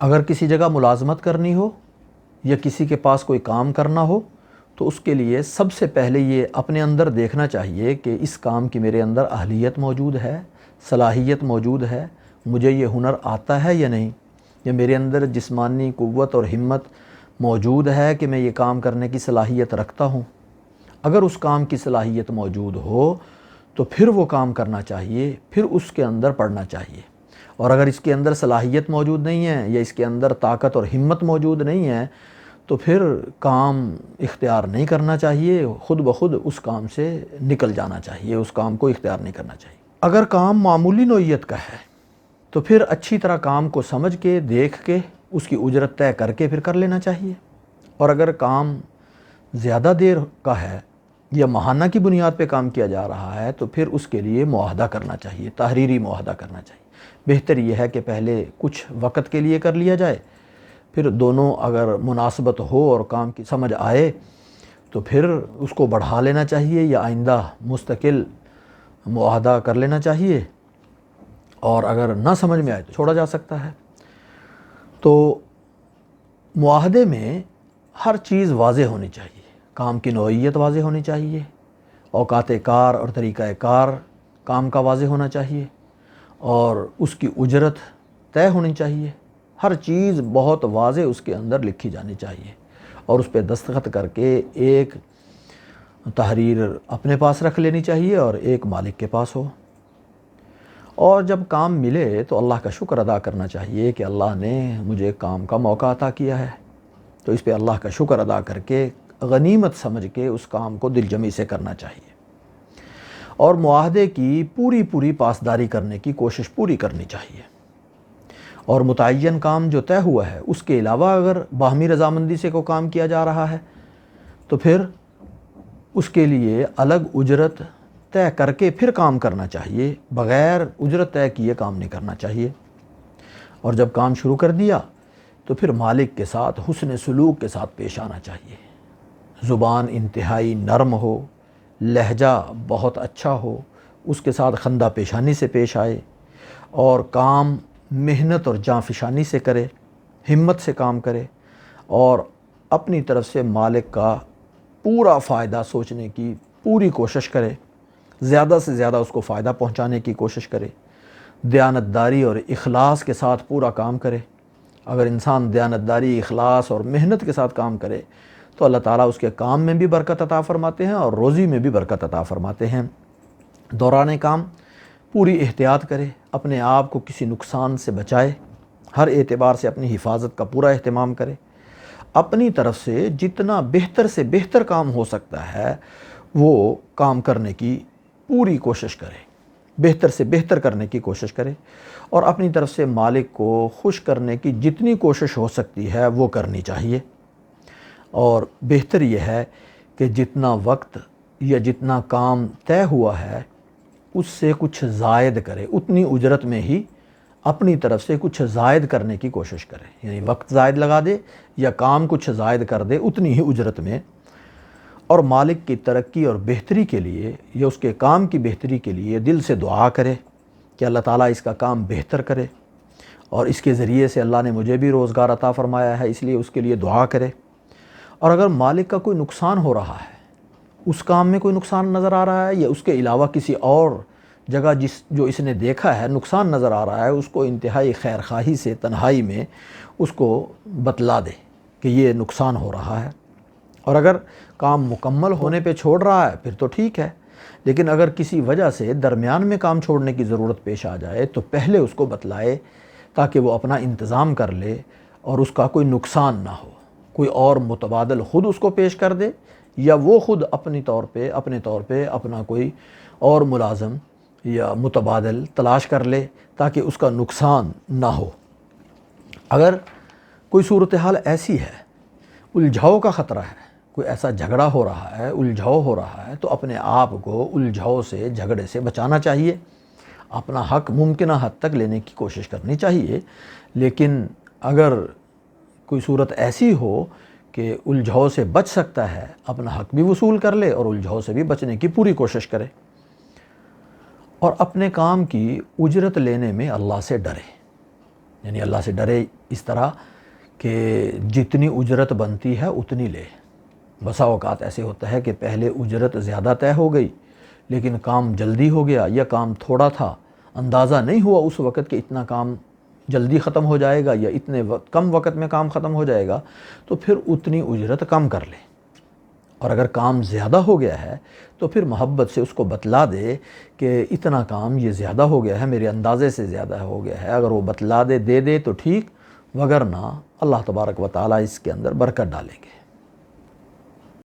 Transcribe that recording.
اگر کسی جگہ ملازمت کرنی ہو یا کسی کے پاس کوئی کام کرنا ہو تو اس کے لیے سب سے پہلے یہ اپنے اندر دیکھنا چاہیے کہ اس کام کی میرے اندر اہلیت موجود ہے، صلاحیت موجود ہے، مجھے یہ ہنر آتا ہے یا نہیں، یا میرے اندر جسمانی قوت اور ہمت موجود ہے کہ میں یہ کام کرنے کی صلاحیت رکھتا ہوں۔ اگر اس کام کی صلاحیت موجود ہو تو پھر وہ کام کرنا چاہیے، پھر اس کے اندر پڑنا چاہیے۔ اور اگر اس کے اندر صلاحیت موجود نہیں ہے یا اس کے اندر طاقت اور ہمت موجود نہیں ہے تو پھر کام اختیار نہیں کرنا چاہیے، خود بخود اس کام سے نکل جانا چاہیے، اس کام کو اختیار نہیں کرنا چاہیے۔ اگر کام معمولی نوعیت کا ہے تو پھر اچھی طرح کام کو سمجھ کے، دیکھ کے، اس کی اجرت طے کر کے پھر کر لینا چاہیے۔ اور اگر کام زیادہ دیر کا ہے یا ماہانہ کی بنیاد پہ کام کیا جا رہا ہے تو پھر اس کے لیے معاہدہ کرنا چاہیے، تحریری معاہدہ کرنا چاہیے۔ بہتر یہ ہے کہ پہلے کچھ وقت کے لیے کر لیا جائے، پھر دونوں اگر مناسبت ہو اور کام کی سمجھ آئے تو پھر اس کو بڑھا لینا چاہیے یا آئندہ مستقل معاہدہ کر لینا چاہیے، اور اگر نہ سمجھ میں آئے تو چھوڑا جا سکتا ہے۔ تو معاہدے میں ہر چیز واضح ہونی چاہیے، کام کی نوعیت واضح ہونی چاہیے، اوقات کار اور طریقہ کار کام کا واضح ہونا چاہیے، اور اس کی اجرت طے ہونی چاہیے۔ ہر چیز بہت واضح اس کے اندر لکھی جانی چاہیے، اور اس پہ دستخط کر کے ایک تحریر اپنے پاس رکھ لینی چاہیے اور ایک مالک کے پاس ہو۔ اور جب کام ملے تو اللہ کا شکر ادا کرنا چاہیے کہ اللہ نے مجھے کام کا موقع عطا کیا ہے، تو اس پہ اللہ کا شکر ادا کر کے غنیمت سمجھ کے اس کام کو دل جمی سے کرنا چاہیے، اور معاہدے کی پوری پاسداری کرنے کی کوشش پوری کرنی چاہیے۔ اور متعین کام جو طے ہوا ہے اس کے علاوہ اگر باہمی رضامندی سے کوئی کام کیا جا رہا ہے تو پھر اس کے لیے الگ اجرت طے کر کے پھر کام کرنا چاہیے، بغیر اجرت طے کیے کام نہیں کرنا چاہیے۔ اور جب کام شروع کر دیا تو پھر مالک کے ساتھ حسن سلوک کے ساتھ پیش آنا چاہیے، زبان انتہائی نرم ہو، لہجہ بہت اچھا ہو، اس کے ساتھ خندہ پیشانی سے پیش آئے، اور کام محنت اور جانفشانی سے کرے، ہمت سے کام کرے، اور اپنی طرف سے مالک کا پورا فائدہ سوچنے کی پوری کوشش کرے، زیادہ سے زیادہ اس کو فائدہ پہنچانے کی کوشش کرے، دیانتداری اور اخلاص کے ساتھ پورا کام کرے۔ اگر انسان دیانتداری، اخلاص اور محنت کے ساتھ کام کرے تو اللہ تعالیٰ اس کے کام میں بھی برکت عطا فرماتے ہیں اور روزی میں بھی برکت عطا فرماتے ہیں۔ دوران کام پوری احتیاط کرے، اپنے آپ کو کسی نقصان سے بچائے، ہر اعتبار سے اپنی حفاظت کا پورا اہتمام کرے، اپنی طرف سے جتنا بہتر سے بہتر کام ہو سکتا ہے وہ کام کرنے کی پوری کوشش کرے، بہتر سے بہتر کرنے کی کوشش کرے، اور اپنی طرف سے مالک کو خوش کرنے کی جتنی کوشش ہو سکتی ہے وہ کرنی چاہیے۔ اور بہتر یہ ہے کہ جتنا وقت یا جتنا کام طے ہوا ہے اس سے کچھ زائد کرے، اتنی اجرت میں ہی اپنی طرف سے کچھ زائد کرنے کی کوشش کرے، یعنی وقت زائد لگا دے یا کام کچھ زائد کر دے اتنی ہی اجرت میں، اور مالک کی ترقی اور بہتری کے لیے یا اس کے کام کی بہتری کے لیے دل سے دعا کرے کہ اللہ تعالیٰ اس کا کام بہتر کرے، اور اس کے ذریعے سے اللہ نے مجھے بھی روزگار عطا فرمایا ہے، اس لیے اس کے لیے دعا کرے۔ اور اگر مالک کا کوئی نقصان ہو رہا ہے، اس کام میں کوئی نقصان نظر آ رہا ہے یا اس کے علاوہ کسی اور جگہ جو اس نے دیکھا ہے نقصان نظر آ رہا ہے، اس کو انتہائی خیر خواہی سے تنہائی میں اس کو بتلا دے کہ یہ نقصان ہو رہا ہے۔ اور اگر کام مکمل ہونے پہ چھوڑ رہا ہے پھر تو ٹھیک ہے، لیکن اگر کسی وجہ سے درمیان میں کام چھوڑنے کی ضرورت پیش آ جائے تو پہلے اس کو بتلائے تاکہ وہ اپنا انتظام کر لے اور اس کا کوئی نقصان نہ ہو، کوئی اور متبادل خود اس کو پیش کر دے یا وہ خود اپنے طور پہ اپنا کوئی اور ملازم یا متبادل تلاش کر لے تاکہ اس کا نقصان نہ ہو۔ اگر کوئی صورتحال ایسی ہے، الجھاؤ کا خطرہ ہے، کوئی ایسا جھگڑا ہو رہا ہے، الجھاؤ ہو رہا ہے، تو اپنے آپ کو الجھاؤ سے، جھگڑے سے بچانا چاہیے، اپنا حق ممکنہ حد تک لینے کی کوشش کرنی چاہیے۔ لیکن اگر کوئی صورت ایسی ہو کہ الجھاؤ سے بچ سکتا ہے، اپنا حق بھی وصول کر لے اور الجھاؤ سے بھی بچنے کی پوری کوشش کرے، اور اپنے کام کی اجرت لینے میں اللہ سے ڈرے۔ یعنی اللہ سے ڈرے اس طرح کہ جتنی اجرت بنتی ہے اتنی لے۔ بسا اوقات ایسے ہوتا ہے کہ پہلے اجرت زیادہ طے ہو گئی لیکن کام جلدی ہو گیا، یا کام تھوڑا تھا، اندازہ نہیں ہوا اس وقت کہ اتنا کام جلدی ختم ہو جائے گا یا اتنے کم وقت میں کام ختم ہو جائے گا، تو پھر اتنی اجرت کم کر لے۔ اور اگر کام زیادہ ہو گیا ہے تو پھر محبت سے اس کو بتلا دے کہ اتنا کام یہ زیادہ ہو گیا ہے، میرے اندازے سے زیادہ ہو گیا ہے۔ اگر وہ بتلا دے، دے دے تو ٹھیک، وگرنہ اللہ تبارک و تعالیٰ اس کے اندر برکت ڈالیں گے۔